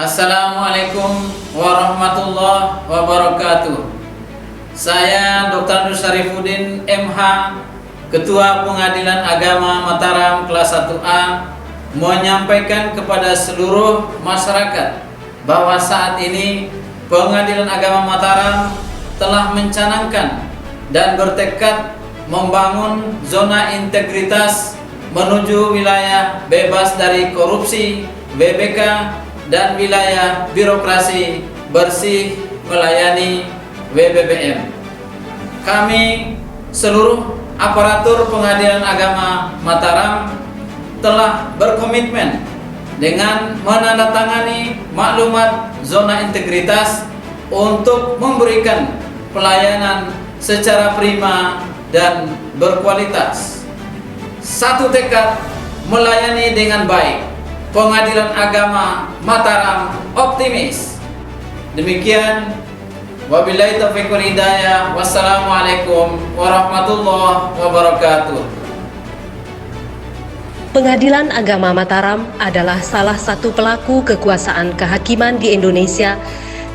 Assalamualaikum warahmatullahi wabarakatuh. Saya Dr. Nur Syarifuddin MH, Ketua Pengadilan Agama Mataram kelas 1A, menyampaikan kepada seluruh masyarakat bahwa saat ini Pengadilan Agama Mataram telah mencanangkan dan bertekad membangun zona integritas menuju wilayah bebas dari korupsi BBK dan wilayah birokrasi bersih melayani WBBM. Kami seluruh aparatur Pengadilan Agama Mataram telah berkomitmen dengan menandatangani maklumat zona integritas untuk memberikan pelayanan secara prima dan berkualitas. Satu tekad melayani dengan baik. Pengadilan Agama Mataram optimis. Demikian, wabillahi taufiq wal hidayah. Wassalamualaikum warahmatullahi wabarakatuh. Pengadilan Agama Mataram adalah salah satu pelaku kekuasaan kehakiman di Indonesia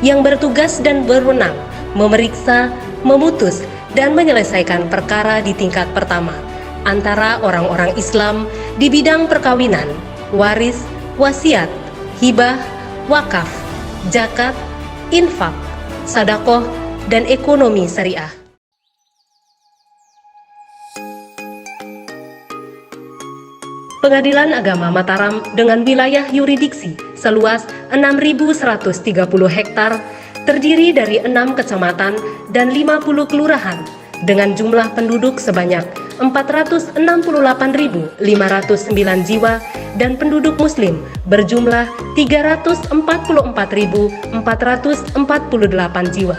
yang bertugas dan berwenang memeriksa, memutus, dan menyelesaikan perkara di tingkat pertama antara orang-orang Islam di bidang perkawinan, waris, wasiat, hibah, wakaf, zakat, infak, sedekah, dan ekonomi syariah. Pengadilan Agama Mataram dengan wilayah yurisdiksi seluas 6.130 hektar terdiri dari 6 kecamatan dan 50 kelurahan dengan jumlah penduduk sebanyak 468.509 jiwa dan penduduk muslim berjumlah 344.448 jiwa.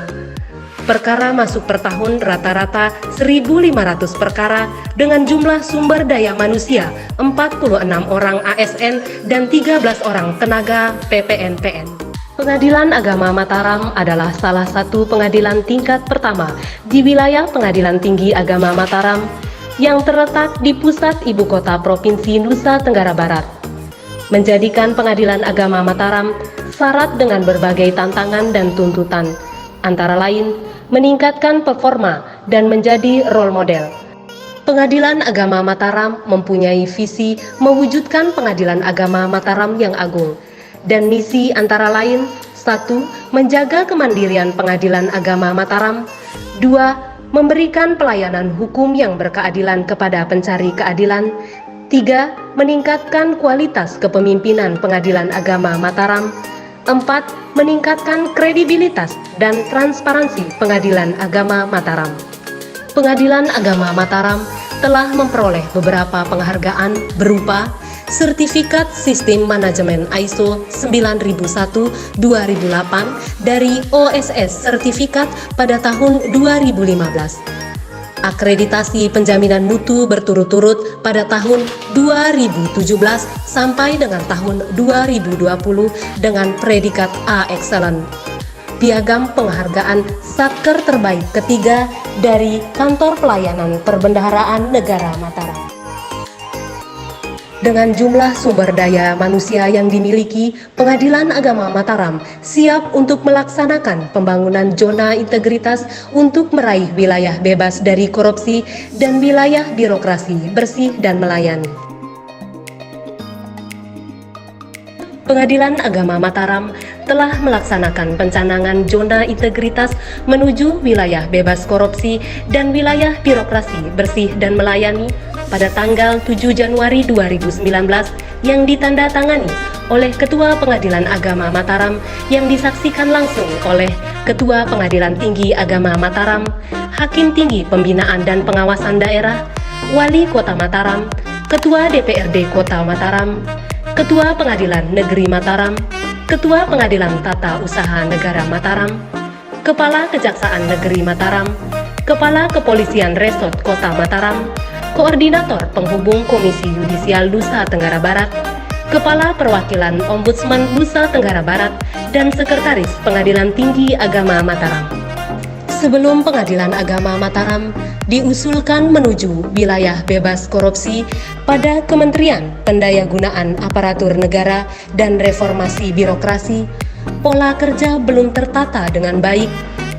Perkara masuk per tahun rata-rata 1.500 perkara dengan jumlah sumber daya manusia 46 orang ASN dan 13 orang tenaga PPNPN. Pengadilan Agama Mataram adalah salah satu pengadilan tingkat pertama di wilayah Pengadilan Tinggi Agama Mataram yang terletak di pusat ibu kota Provinsi Nusa Tenggara Barat, menjadikan Pengadilan Agama Mataram syarat dengan berbagai tantangan dan tuntutan, antara lain meningkatkan performa dan menjadi role model. Pengadilan Agama Mataram mempunyai visi mewujudkan Pengadilan Agama Mataram yang agung, dan misi antara lain: 1. Menjaga kemandirian Pengadilan Agama Mataram. 2. Memberikan pelayanan hukum yang berkeadilan kepada pencari keadilan. 3. Meningkatkan kualitas kepemimpinan Pengadilan Agama Mataram. 4. Meningkatkan kredibilitas dan transparansi Pengadilan Agama Mataram. Pengadilan Agama Mataram telah memperoleh beberapa penghargaan berupa Sertifikat Sistem Manajemen ISO 9001-2008 dari OSS Sertifikat pada tahun 2015. Akreditasi penjaminan mutu berturut-turut pada tahun 2017 sampai dengan tahun 2020 dengan predikat A Excellent. Piagam penghargaan Satker terbaik ketiga dari Kantor Pelayanan Perbendaharaan Negara Mataram. Dengan jumlah sumber daya manusia yang dimiliki, Pengadilan Agama Mataram siap untuk melaksanakan pembangunan zona integritas untuk meraih wilayah bebas dari korupsi dan wilayah birokrasi bersih dan melayani. Pengadilan Agama Mataram telah melaksanakan pencanangan zona integritas menuju wilayah bebas korupsi dan wilayah birokrasi bersih dan melayani pada tanggal 7 Januari 2019 yang ditandatangani oleh Ketua Pengadilan Agama Mataram yang disaksikan langsung oleh Ketua Pengadilan Tinggi Agama Mataram, Hakim Tinggi Pembinaan dan Pengawasan Daerah, Wali Kota Mataram, Ketua DPRD Kota Mataram, Ketua Pengadilan Negeri Mataram, Ketua Pengadilan Tata Usaha Negara Mataram, Kepala Kejaksaan Negeri Mataram, Kepala Kepolisian Resort Kota Mataram, Koordinator Penghubung Komisi Yudisial Nusa Tenggara Barat, Kepala Perwakilan Ombudsman Nusa Tenggara Barat, dan Sekretaris Pengadilan Tinggi Agama Mataram. Sebelum Pengadilan Agama Mataram diusulkan menuju wilayah bebas korupsi pada Kementerian Pendayagunaan Aparatur Negara dan Reformasi Birokrasi, pola kerja belum tertata dengan baik,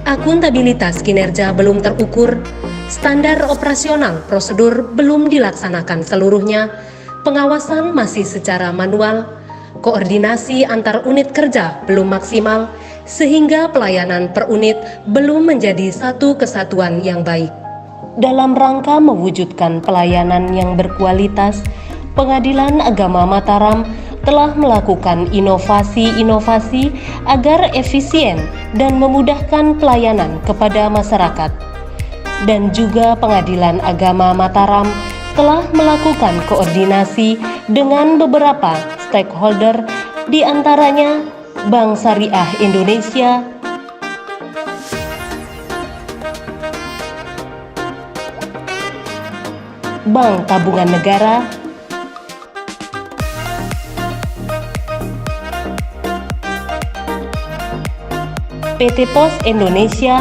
akuntabilitas kinerja belum terukur, standar operasional prosedur belum dilaksanakan seluruhnya, pengawasan masih secara manual, koordinasi antar unit kerja belum maksimal, sehingga pelayanan per unit belum menjadi satu kesatuan yang baik. Dalam rangka mewujudkan pelayanan yang berkualitas, Pengadilan Agama Mataram telah melakukan inovasi-inovasi agar efisien dan memudahkan pelayanan kepada masyarakat. Dan juga Pengadilan Agama Mataram telah melakukan koordinasi dengan beberapa stakeholder, di antaranya Bank Syariah Indonesia, Bank Tabungan Negara, PT Pos Indonesia,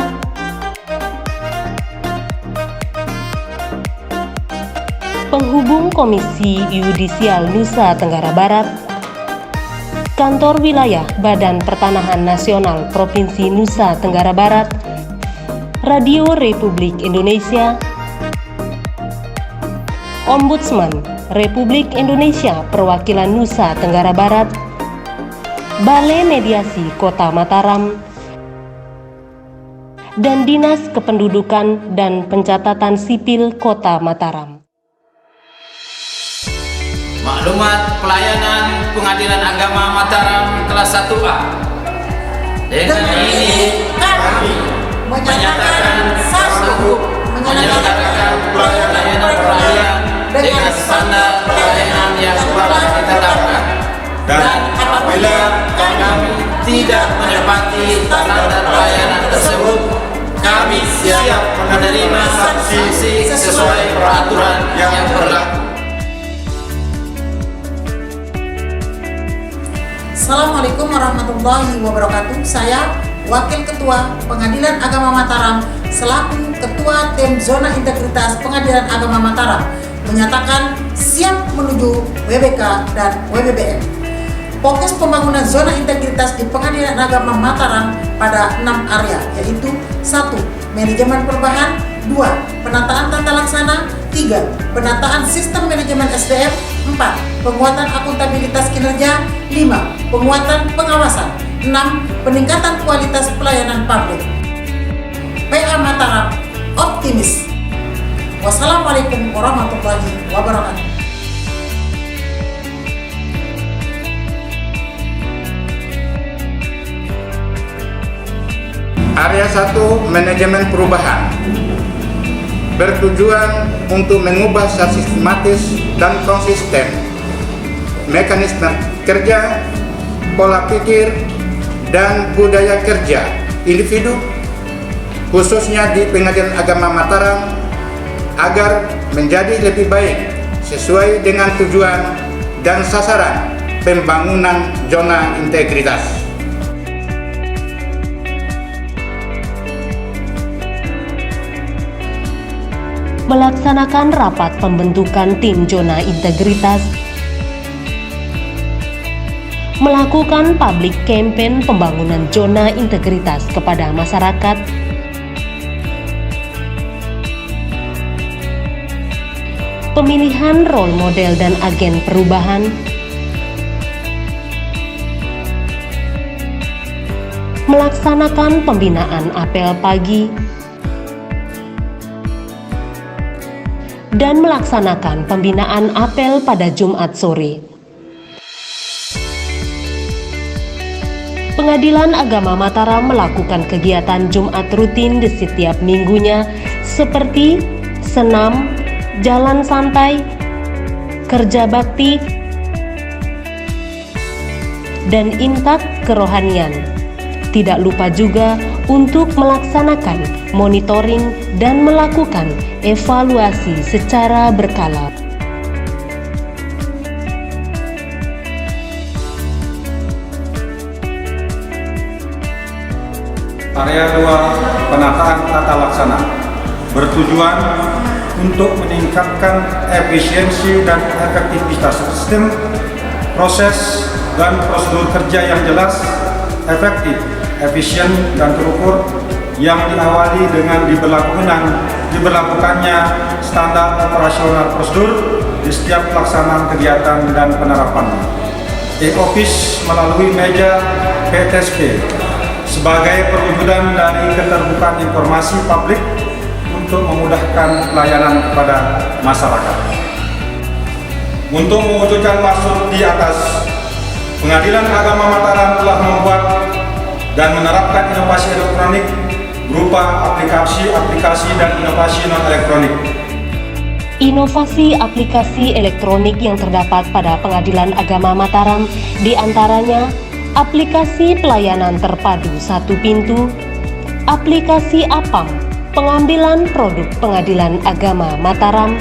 Penghubung Komisi Yudisial Nusa Tenggara Barat, Kantor Wilayah Badan Pertanahan Nasional Provinsi Nusa Tenggara Barat, Radio Republik Indonesia, Ombudsman Republik Indonesia Perwakilan Nusa Tenggara Barat, Balai Mediasi Kota Mataram, dan Dinas Kependudukan dan Pencatatan Sipil Kota Mataram. Maklumat pelayanan Pengadilan Agama Mataram kelas 1A. Dengan ini kami menyatakan sanggup menyelenggarakan pelayanan peradilan dengan standar pelayanan yang telah ditetapkan, dan apabila kami tidak menepati standar pelayanan tersebut, kami siap menerima sanksi sesuai peraturan yang berlaku. Assalamualaikum warahmatullahi wabarakatuh. Saya Wakil Ketua Pengadilan Agama Mataram selaku Ketua Tim Zona Integritas Pengadilan Agama Mataram menyatakan siap menuju WBK dan WBBM. Fokus pembangunan zona integritas di Pengadilan Agama Mataram pada 6 area, yaitu 1. Manajemen perubahan, 2. Penataan tata laksana, 3. Penataan sistem manajemen SDM, 4. Penguatan akuntabilitas kinerja, 5. Penguatan pengawasan, 6. Peningkatan kualitas pelayanan publik. PA Mataram optimis. Wassalamualaikum warahmatullahi wabarakatuh. Area 1 Manajemen Perubahan bertujuan untuk mengubah secara sistematis dan konsisten mekanisme kerja, pola pikir, dan budaya kerja individu, khususnya di Pengadilan Agama Mataram, agar menjadi lebih baik sesuai dengan tujuan dan sasaran pembangunan zona integritas. Melaksanakan rapat pembentukan tim zona integritas, melakukan public campaign pembangunan zona integritas kepada masyarakat, pemilihan role model dan agen perubahan, melaksanakan pembinaan apel pagi, dan melaksanakan pembinaan apel pada Jumat sore. Pengadilan Agama Mataram melakukan kegiatan Jumat rutin di setiap minggunya seperti senam, jalan santai, kerja bakti, dan intak kerohanian. Tidak lupa juga untuk melaksanakan monitoring dan melakukan evaluasi secara berkala. Area 2 penataan tata laksana bertujuan untuk meningkatkan efisiensi dan efektivitas sistem, proses, dan prosedur kerja yang jelas, efektif, efisien, dan terukur yang diawali dengan diberlakukannya standar operasional prosedur di setiap pelaksanaan kegiatan dan penerapannya. E-Office melalui meja PTSP sebagai perwujudan dari keterbukaan informasi publik untuk memudahkan pelayanan kepada masyarakat. Untuk mewujudkan maksud di atas, Pengadilan Agama Mataram telah membuat dan menerapkan inovasi elektronik berupa aplikasi dan inovasi non-elektronik. Inovasi aplikasi elektronik yang terdapat pada Pengadilan Agama Mataram diantaranya aplikasi pelayanan terpadu satu pintu, aplikasi APAM, pengambilan produk Pengadilan Agama Mataram,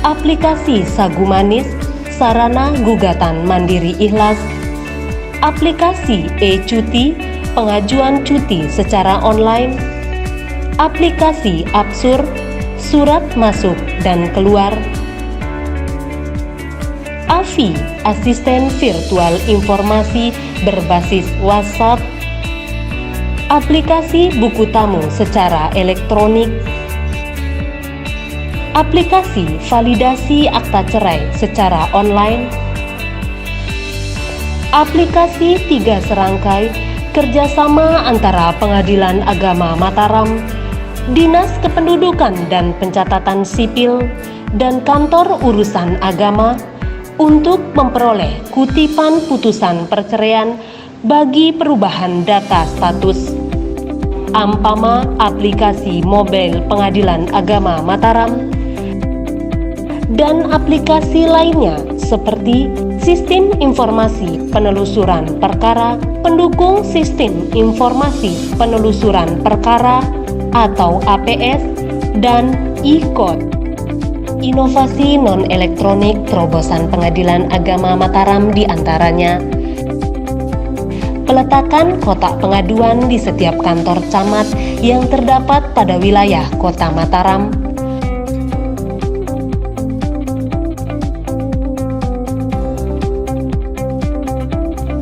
aplikasi Sagu Manis, sarana gugatan mandiri ikhlas, aplikasi e-cuti, pengajuan cuti secara online, aplikasi Absur, surat masuk dan keluar, AVI, asisten virtual informasi berbasis WhatsApp, aplikasi buku tamu secara elektronik, aplikasi validasi akta cerai secara online, aplikasi 3 serangkai kerjasama antara Pengadilan Agama Mataram, Dinas Kependudukan dan Pencatatan Sipil, dan Kantor Urusan Agama untuk memperoleh kutipan putusan perceraian bagi perubahan data status. Ampama aplikasi mobile Pengadilan Agama Mataram dan aplikasi lainnya seperti Sistem Informasi Penelusuran Perkara, pendukung Sistem Informasi Penelusuran Perkara atau APS, dan e-code. Inovasi non-elektronik terobosan Pengadilan Agama Mataram diantaranya peletakan kotak pengaduan di setiap kantor camat yang terdapat pada wilayah Kota Mataram,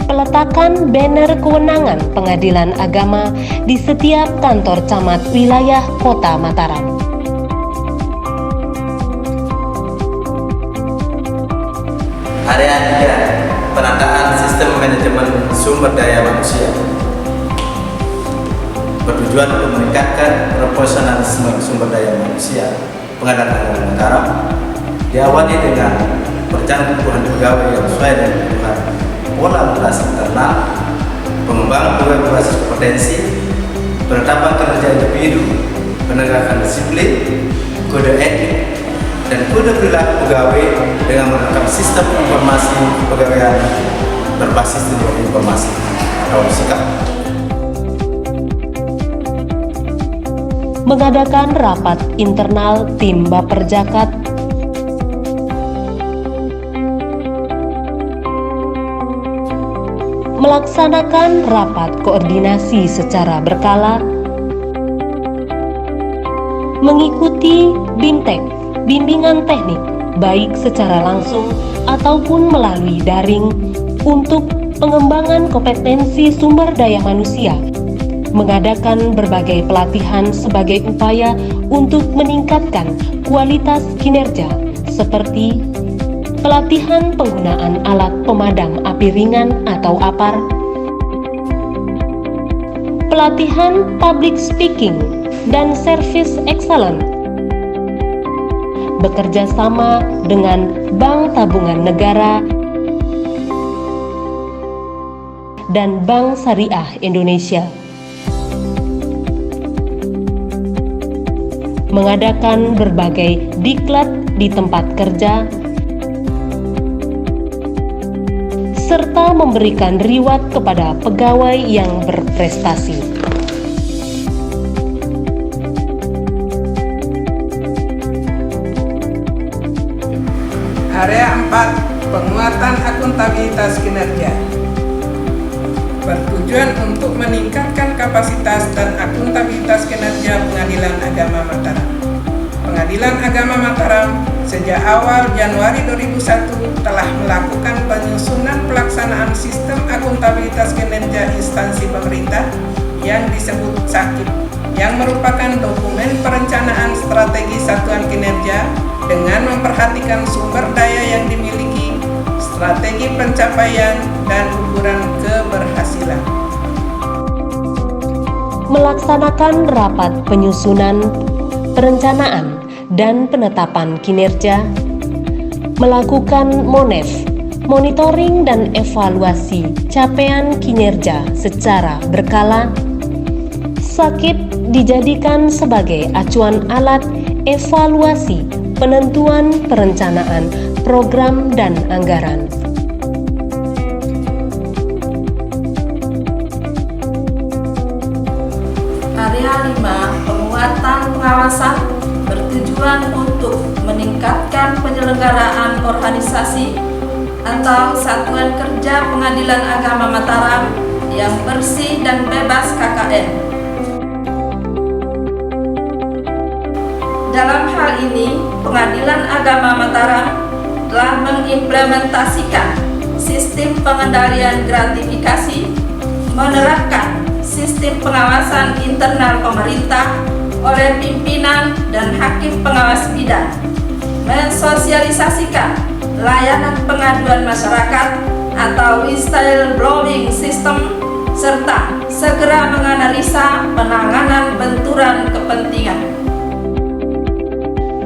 peletakan banner kewenangan Pengadilan Agama di setiap kantor camat wilayah Kota Mataram. Area 3, penataan sistem manajemen sumber daya manusia bertujuan untuk meningkatkan profesionalisme sumber daya manusia Pengadilan Agama Mataram diawali dengan perencanaan kebutuhan pegawai yang sesuai dengan kebutuhan pola operasi internal, pengembangan pegawai berbasis kompetensi, penetapan kinerja individu, penegakan disiplin, kode etik, dan kode perilaku pegawai dengan menerapkan sistem informasi kepegawaian berbasis teknologi informasi atau SIKAP. Mengadakan rapat internal tim Baperjakat, melaksanakan rapat koordinasi secara berkala, mengikuti BIMTEK, bimbingan teknik, baik secara langsung ataupun melalui daring untuk pengembangan kompetensi sumber daya manusia, mengadakan berbagai pelatihan sebagai upaya untuk meningkatkan kualitas kinerja seperti pelatihan penggunaan alat pemadam api ringan atau APAR, pelatihan public speaking dan service excellence, bekerja sama dengan Bank Tabungan Negara dan Bank Syariah Indonesia, mengadakan berbagai diklat di tempat kerja, serta memberikan reward kepada pegawai yang berprestasi. Area 4, penguatan akuntabilitas kinerja. Bertujuan untuk meningkatkan kapasitas dan akuntabilitas kinerja Pengadilan Agama Mataram. Pengadilan Agama Mataram sejak awal Januari 2001 telah melakukan penyusunan pelaksanaan sistem akuntabilitas kinerja instansi pemerintah yang disebut SAKIP, yang merupakan dokumen perencanaan strategi satuan kinerja dengan memperhatikan sumber daya yang dimiliki, strategi pencapaian, dan ukuran keberhasilan. Melaksanakan rapat penyusunan, perencanaan, dan penetapan kinerja, melakukan MONEF, monitoring dan evaluasi capaian kinerja secara berkala. SAKIP dijadikan sebagai acuan alat evaluasi penentuan perencanaan program dan anggaran. Area 5, penguatan pengawasan bertujuan untuk meningkatkan penyelenggaraan organisasi atau satuan kerja Pengadilan Agama Mataram yang bersih dan bebas KKN. Dalam hal ini, Pengadilan Agama Mataram telah mengimplementasikan sistem pengendalian gratifikasi, menerapkan sistem pengawasan internal pemerintah oleh pimpinan dan hakim pengawas bidang, mensosialisasikan layanan pengaduan masyarakat atau whistleblowing system, serta segera menganalisa penanganan benturan kepentingan.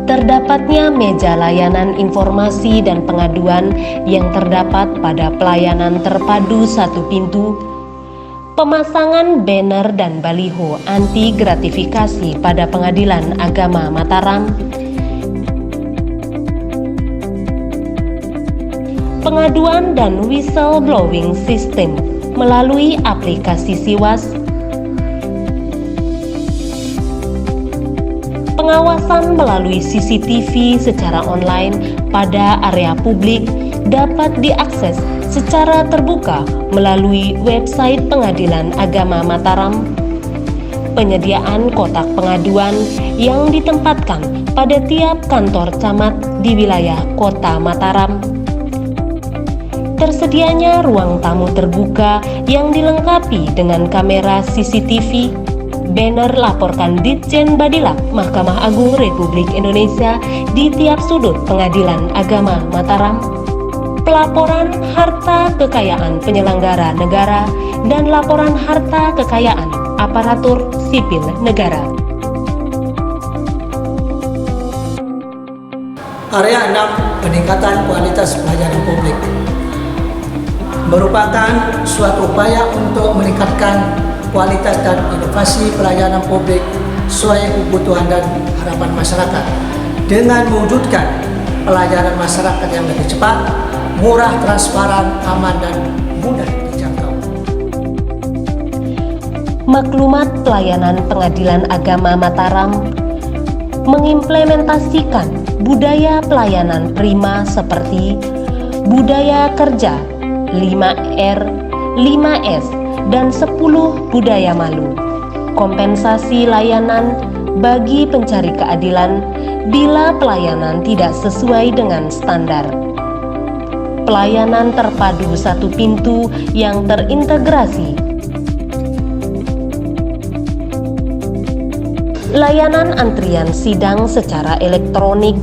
Terdapatnya meja layanan informasi dan pengaduan yang terdapat pada pelayanan terpadu satu pintu, pemasangan banner dan baliho anti gratifikasi pada Pengadilan Agama Mataram, pengaduan dan whistleblowing system melalui aplikasi Siwas, pengawasan melalui CCTV secara online pada area publik dapat diakses secara terbuka melalui website Pengadilan Agama Mataram, penyediaan kotak pengaduan yang ditempatkan pada tiap kantor camat di wilayah Kota Mataram, tersedianya ruang tamu terbuka yang dilengkapi dengan kamera CCTV, banner laporkan Ditjen Badilak Mahkamah Agung Republik Indonesia di tiap sudut Pengadilan Agama Mataram, pelaporan harta kekayaan penyelenggara negara dan laporan harta kekayaan aparatur sipil negara. Area 6, peningkatan kualitas pelayanan publik, merupakan suatu upaya untuk meningkatkan kualitas dan inovasi pelayanan publik sesuai kebutuhan dan harapan masyarakat dengan mewujudkan pelayanan masyarakat yang lebih cepat, murah, transparan, aman, dan mudah dijangkau. Maklumat pelayanan Pengadilan Agama Mataram mengimplementasikan budaya pelayanan prima seperti budaya kerja, 5R, 5S, dan 10 budaya malu, kompensasi layanan bagi pencari keadilan bila pelayanan tidak sesuai dengan standar, pelayanan terpadu satu pintu yang terintegrasi, layanan antrian sidang secara elektronik,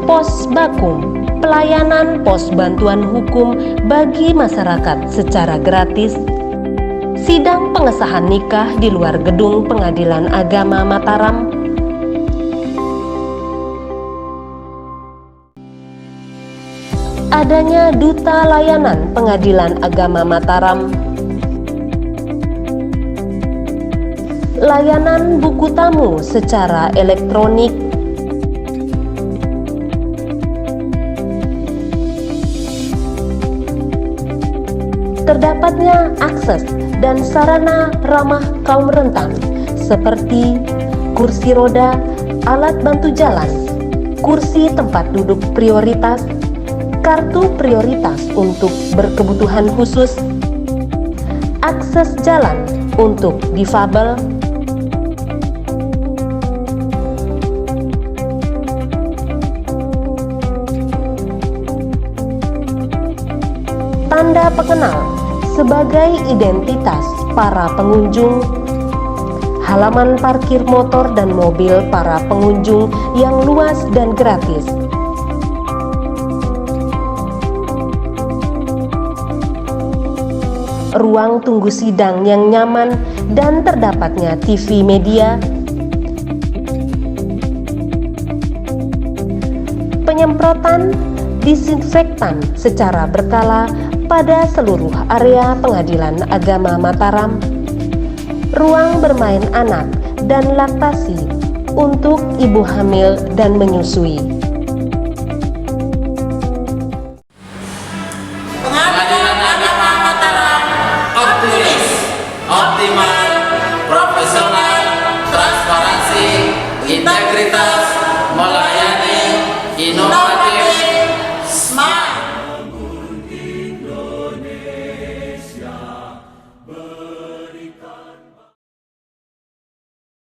pos bakum, pelayanan pos bantuan hukum bagi masyarakat secara gratis, sidang pengesahan nikah di luar gedung Pengadilan Agama Mataram, adanya duta layanan Pengadilan Agama Mataram, Layanan buku tamu secara elektronik, terdapatnya akses dan sarana ramah kaum rentan seperti kursi roda, alat bantu jalan, kursi tempat duduk prioritas, kartu prioritas untuk berkebutuhan khusus, akses jalan untuk difabel, tanda pengenal sebagai identitas para pengunjung, halaman parkir motor dan mobil para pengunjung yang luas dan gratis, ruang tunggu sidang yang nyaman dan terdapatnya TV media, penyemprotan disinfektan secara berkala pada seluruh area Pengadilan Agama Mataram, ruang bermain anak dan laktasi untuk ibu hamil dan menyusui.